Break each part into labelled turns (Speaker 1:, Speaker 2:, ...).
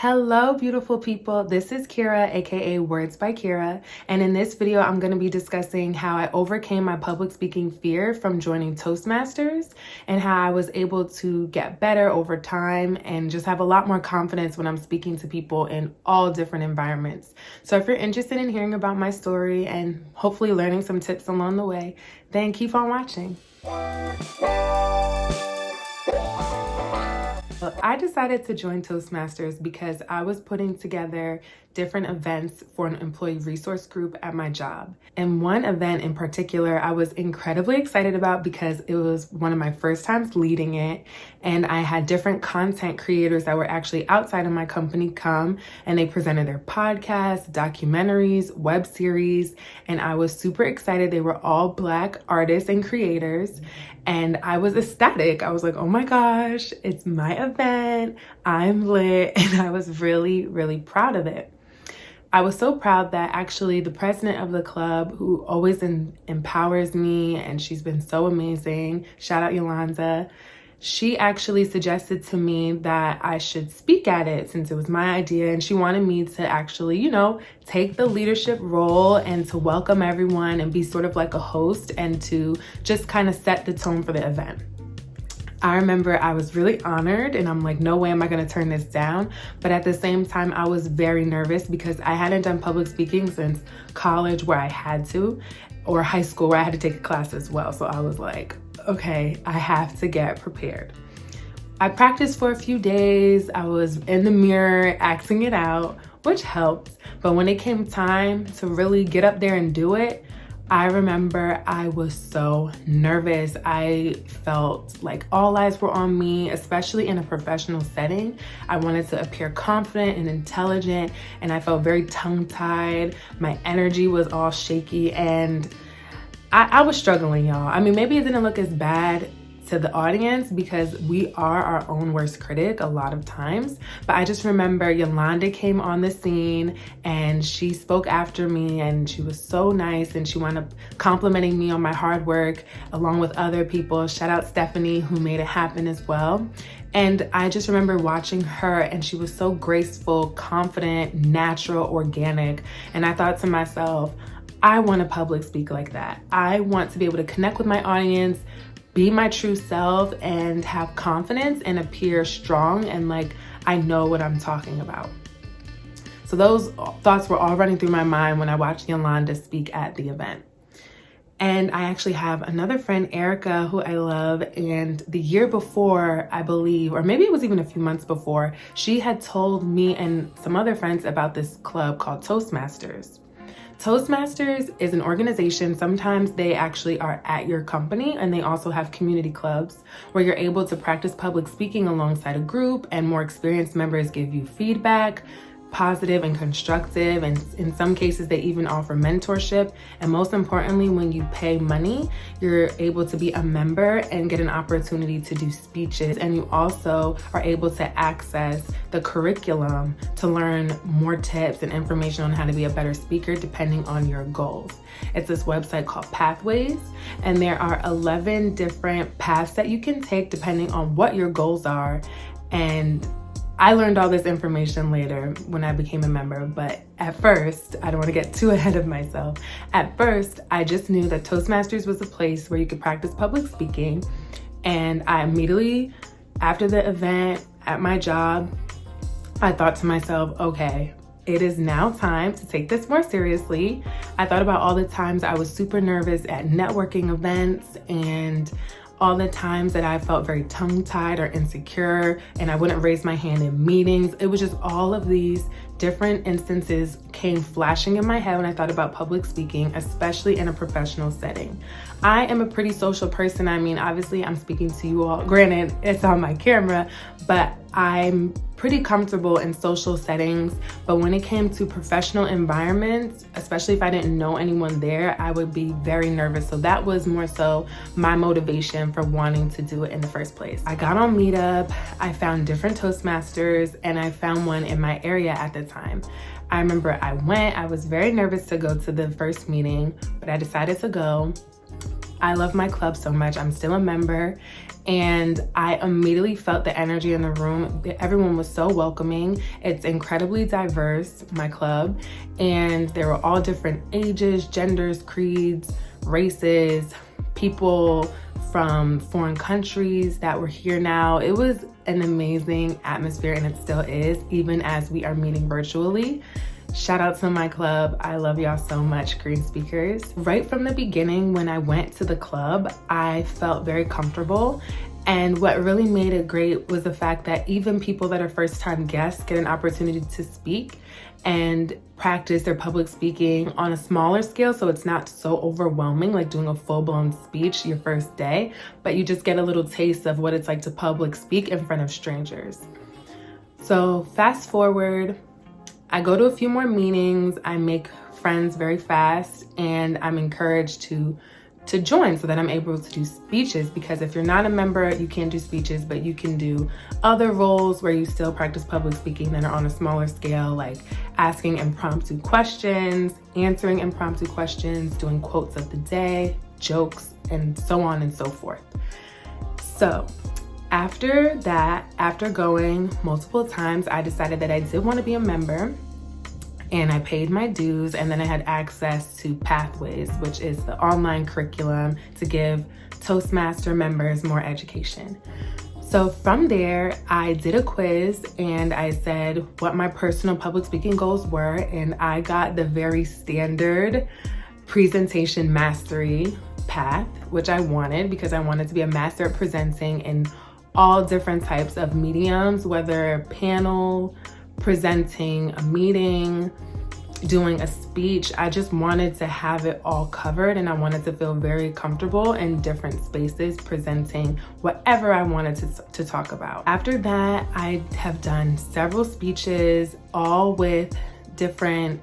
Speaker 1: Hello, beautiful people. This is Kira, aka Words by Kira, and in this video, I'm going to be discussing how I overcame my public speaking fear from joining Toastmasters and how I was able to get better over time and just have a lot more confidence when I'm speaking to people in all different environments. So if you're interested in hearing about my story and hopefully learning some tips along the way, then keep on watching. I decided to join Toastmasters because I was putting together different events for an employee resource group at my job. And one event in particular, I was incredibly excited about because it was one of my first times leading it. And I had different content creators that were actually outside of my company come and they presented their podcasts, documentaries, web series. And I was super excited. They were all Black artists and creators. And I was ecstatic. I was like, oh my gosh, it's my event. I'm lit. And I was really, really proud of it. I was so proud that actually the president of the club, who always empowers me, and she's been so amazing, shout out Yolanda, she actually suggested to me that I should speak at it since it was my idea, and she wanted me to actually, take the leadership role and to welcome everyone and be sort of like a host and to just kind of set the tone for the event. I remember I was really honored and I'm like, no way am I gonna turn this down. But at the same time, I was very nervous because I hadn't done public speaking since college where I had to, or high school where I had to take a class as well. So I was like, okay, I have to get prepared. I practiced for a few days. I was in the mirror acting it out, which helped. But when it came time to really get up there and do it, I remember I was so nervous. I felt like all eyes were on me, especially in a professional setting. I wanted to appear confident and intelligent, and I felt very tongue-tied. My energy was all shaky, and I was struggling, y'all. I mean, maybe it didn't look as bad to the audience because we are our own worst critic a lot of times. But I just remember Yolanda came on the scene and she spoke after me and she was so nice and she wound up complimenting me on my hard work along with other people. Shout out Stephanie who made it happen as well. And I just remember watching her and she was so graceful, confident, natural, organic. And I thought to myself, I want to public speak like that. I want to be able to connect with my audience, be my true self, and have confidence and appear strong and like I know what I'm talking about. So those thoughts were all running through my mind when I watched Yolanda speak at the event. And I actually have another friend, Erica, who I love. And the year before, I believe, or maybe it was even a few months before, she had told me and some other friends about this club called Toastmasters. Toastmasters is an organization. Sometimes they actually are at your company, and they also have community clubs where you're able to practice public speaking alongside a group, and more experienced members give you feedback, positive and constructive, and in some cases they even offer mentorship. And most importantly, when you pay money, you're able to be a member and get an opportunity to do speeches, and you also are able to access the curriculum to learn more tips and information on how to be a better speaker depending on your goals. It's this website called Pathways, and there are 11 different paths that you can take depending on what your goals are. And I learned all this information later when I became a member, but at first, I don't want to get too ahead of myself. At first, I just knew that Toastmasters was a place where you could practice public speaking. And I immediately, after the event at my job, I thought to myself, okay, it is now time to take this more seriously. I thought about all the times I was super nervous at networking events and all the times that I felt very tongue-tied or insecure and I wouldn't raise my hand in meetings. It was just all of these different instances came flashing in my head when I thought about public speaking, especially in a professional setting. I am a pretty social person. I mean, obviously I'm speaking to you all. Granted, it's on my camera, but I'm pretty comfortable in social settings. But when it came to professional environments, especially if I didn't know anyone there, I would be very nervous. So that was more so my motivation for wanting to do it in the first place. I got on Meetup, I found different Toastmasters, and I found one in my area at the time. I remember I was very nervous to go to the first meeting, but I decided to go. I love my club so much. I'm still a member, and I immediately felt the energy in the room. Everyone was so welcoming. It's incredibly diverse, my club, and there were all different ages, genders, creeds, races, people from foreign countries that were here now. It was an amazing atmosphere, and it still is, even as we are meeting virtually. Shout out to my club. I love y'all so much, Green Speakers. Right from the beginning, when I went to the club, I felt very comfortable. And what really made it great was the fact that even people that are first-time guests get an opportunity to speak and practice their public speaking on a smaller scale, so it's not so overwhelming like doing a full-blown speech your first day, but you just get a little taste of what it's like to public speak in front of strangers. So fast forward, I go to a few more meetings, I make friends very fast, and I'm encouraged to join so that I'm able to do speeches, because if you're not a member, you can't do speeches, but you can do other roles where you still practice public speaking that are on a smaller scale, like asking impromptu questions, answering impromptu questions, doing quotes of the day, jokes, and so on and so forth. So after that, after going multiple times, I decided that I did want to be a member, and I paid my dues, and then I had access to Pathways, which is the online curriculum to give Toastmaster members more education. So from there, I did a quiz and I said what my personal public speaking goals were, and I got the very standard presentation mastery path, which I wanted because I wanted to be a master at presenting in all different types of mediums, whether panel, presenting a meeting, doing a speech. I just wanted to have it all covered, and I wanted to feel very comfortable in different spaces presenting whatever I wanted to talk about. After that, I have done several speeches, all with different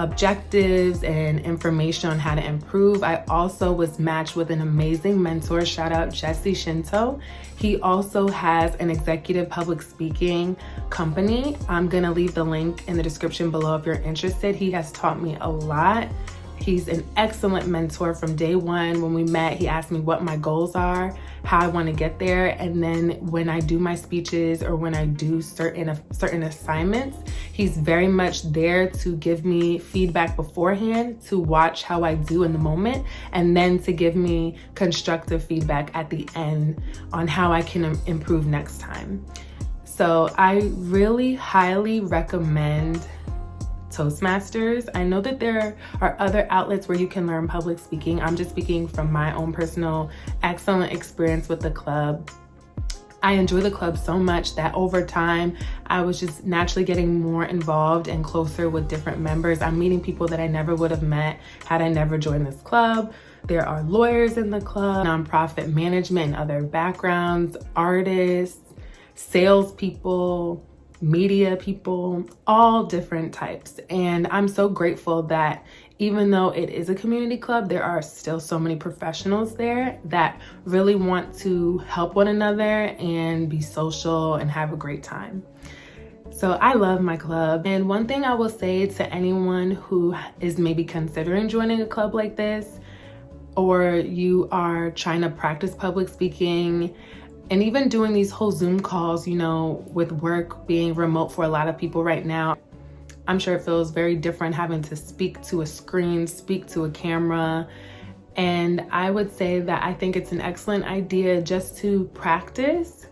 Speaker 1: objectives and information on how to improve. I also was matched with an amazing mentor. Shout out Jesse Shinto. He also has an executive public speaking company. I'm gonna leave the link in the description below if you're interested. He has taught me a lot. He's an excellent mentor. From day one when we met, he asked me what my goals are, how I want to get there, and then when I do my speeches or when I do certain assignments, he's very much there to give me feedback beforehand, to watch how I do in the moment, and then to give me constructive feedback at the end on how I can improve next time. So I really highly recommend Toastmasters. I know that there are other outlets where you can learn public speaking. I'm just speaking from my own personal excellent experience with the club. I enjoy the club so much that over time, I was just naturally getting more involved and closer with different members. I'm meeting people that I never would have met had I never joined this club. There are lawyers in the club, nonprofit management and other backgrounds, artists, salespeople, media people, all different types. And I'm so grateful that even though it is a community club, there are still so many professionals there that really want to help one another and be social and have a great time. So I love my club. And one thing I will say to anyone who is maybe considering joining a club like this, or you are trying to practice public speaking, and even doing these whole Zoom calls, you know, with work being remote for a lot of people right now, I'm sure it feels very different having to speak to a screen, speak to a camera. And I would say that I think it's an excellent idea just to practice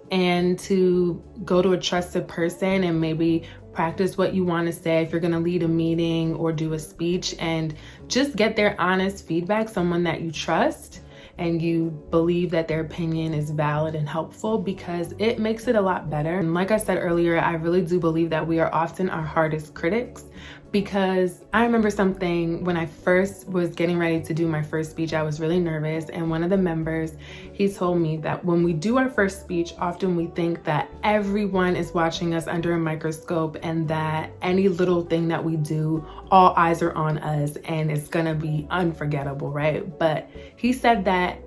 Speaker 1: and to go to a trusted person and maybe practice what you want to say if you're going to lead a meeting or do a speech, and just get their honest feedback, someone that you trust and you believe that their opinion is valid and helpful, because it makes it a lot better. And like I said earlier, I really do believe that we are often our hardest critics, because I remember something when I first was getting ready to do my first speech, I was really nervous, and one of the members, he told me that when we do our first speech, often we think that everyone is watching us under a microscope and that any little thing that we do, all eyes are on us and it's gonna be unforgettable, right? But he said that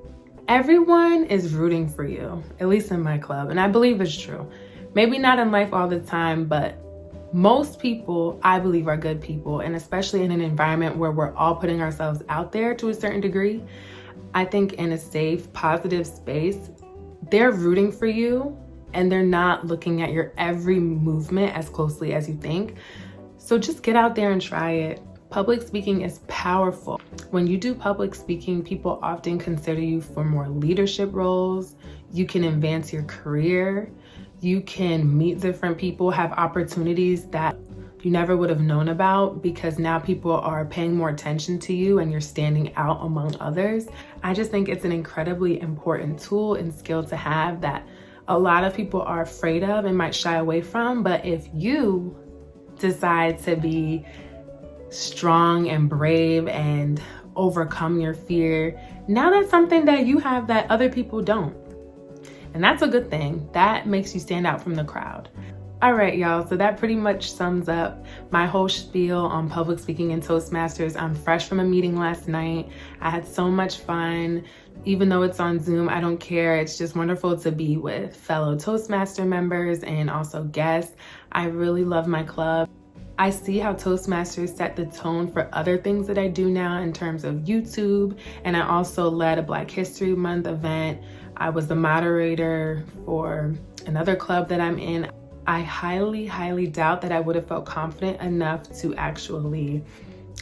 Speaker 1: everyone is rooting for you, at least in my club, and I believe it's true. Maybe not in life all the time, but most people, I believe, are good people, and especially in an environment where we're all putting ourselves out there to a certain degree, I think in a safe, positive space, they're rooting for you and they're not looking at your every movement as closely as you think. So just get out there and try it. Public speaking is powerful. When you do public speaking, people often consider you for more leadership roles. You can advance your career. You can meet different people, have opportunities that you never would have known about because now people are paying more attention to you and you're standing out among others. I just think it's an incredibly important tool and skill to have that a lot of people are afraid of and might shy away from. But if you decide to be strong and brave and overcome your fear, now that's something that you have that other people don't. And that's a good thing. That makes you stand out from the crowd. All right, y'all, so that pretty much sums up my whole spiel on public speaking and Toastmasters. I'm fresh from a meeting last night. I had so much fun. Even though it's on Zoom, I don't care. It's just wonderful to be with fellow Toastmaster members and also guests. I really love my club. I see how Toastmasters set the tone for other things that I do now in terms of YouTube, and I also led a Black History Month event. I was the moderator for another club that I'm in. I highly, highly doubt that I would have felt confident enough to actually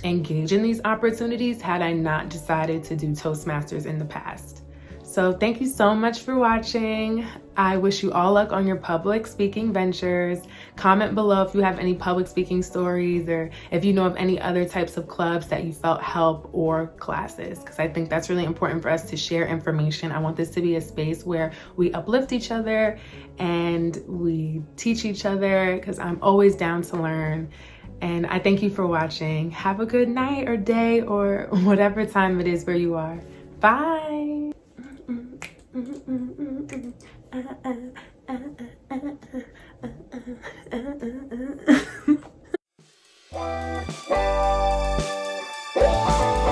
Speaker 1: engage in these opportunities had I not decided to do Toastmasters in the past. So thank you so much for watching. I wish you all luck on your public speaking ventures. Comment below if you have any public speaking stories or if you know of any other types of clubs that you felt help or classes, because I think that's really important for us to share information. I want this to be a space where we uplift each other and we teach each other, because I'm always down to learn. And I thank you for watching. Have a good night or day or whatever time it is where you are. Bye.